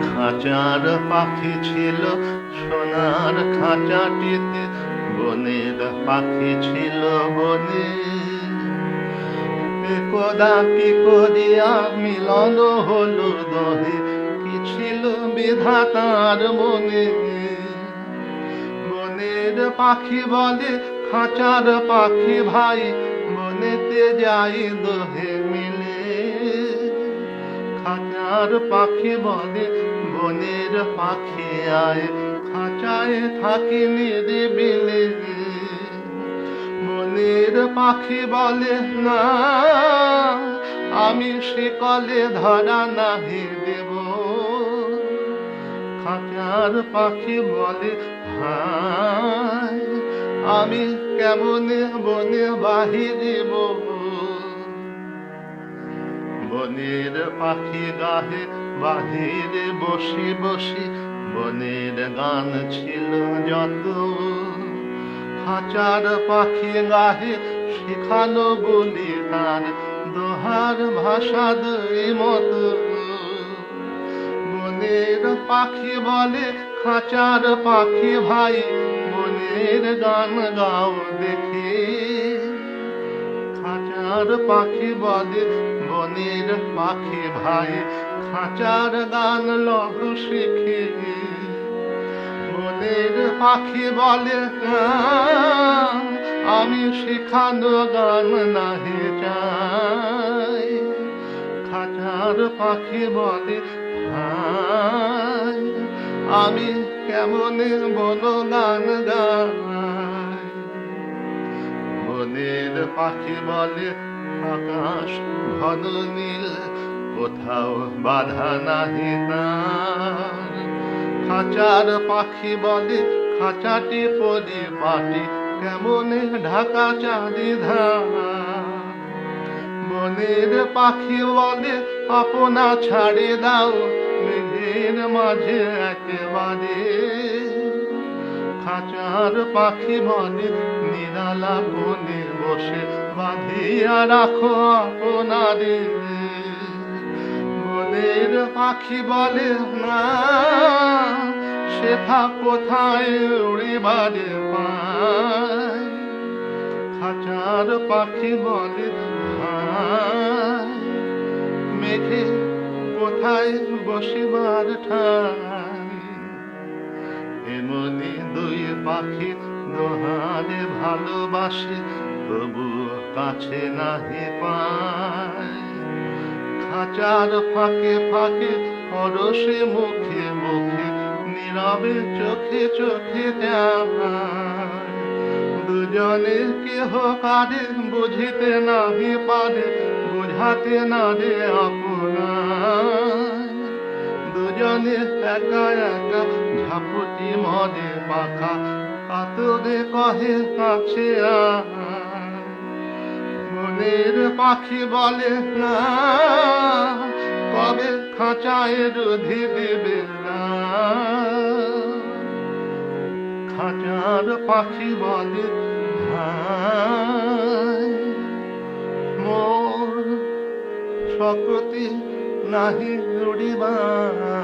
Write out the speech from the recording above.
খাঁচার পাখি ছিল সোনার খাঁচাটিতে, বনের পাখি ছিল বনে। একদা কি করিয়া মিলন হলো দহে, কি ছিল বিধাতার মনে। বনের পাখি বলে খাঁচার পাখি ভাই, বনেতে যাই দোহে মিলে। খাঁচার পাখি বলে বনের পাখি আয়, খাঁচায় থাকি নিরিবিলি। বনের পাখি বলে না, আমি শিকলে ধরা নাহি দেব। খাঁচার পাখি বলে হায়, আমি কেমনে বনে বাহিরিব। বনের পাখি গাহে বাহিরে বসি বসি, বনের গান ছিল যত। খাঁচার পাখি গাহে শেখানো বলি তার দোহার ভাষা দুই মতো। বনের পাখি বলে খাঁচার পাখি ভাই, বনের গান গাও দেখি। খাঁচার পাখি বলে বনের পাখি ভাই, খাঁচার গান লহ শিখি। বনের পাখি বলে আমি শিখানো গান নাহি চাই। খাঁচার পাখি বলে হায়, আমি কেমনে বন গান গাই। বনের পাখি বলে আকাশ ঘন নীল, কোথাও বাধা নাহি তার। খাঁচার পাখি বলে খাঁচাটি পরিপাটি, কেমনে ঢাকা চারিধার। বনের পাখি বলে আপনা ছাড়ে দাও, মেঘের মাঝে একেবারে। খাঁচার পাখি বলে নিরালা বনে বসে বাঁধিয়া রাখো আপনারে। বনের পাখি বলে না, সেথা কোথায় উড়িবারে পায়। খাঁচার পাখি বলে হায়, মেঘে কোথায় বসিবার ঠাই। এমনি দুই পাখি দোহারে ভালোবাসে, তবু কাছে নাহি পায়। খাঁচার ফাঁকে ফাঁকে পরশে মুখে মুখে, নীরবে চোখে চোখে যায়। দুজনে কেহ কারে বুঝিতে নাহি পারে, বুঝাতে না রে আপনার। দুজনে একা একা ঝাপটি মরে পাখা, কাতরে কহে কাছে আয়। বনের পাখি বলে না, কবে খাঁচায় রুধি দেবে না। খাঁচার পাখি বলে হায়, মোর শক্তি নাহি উড়িবার।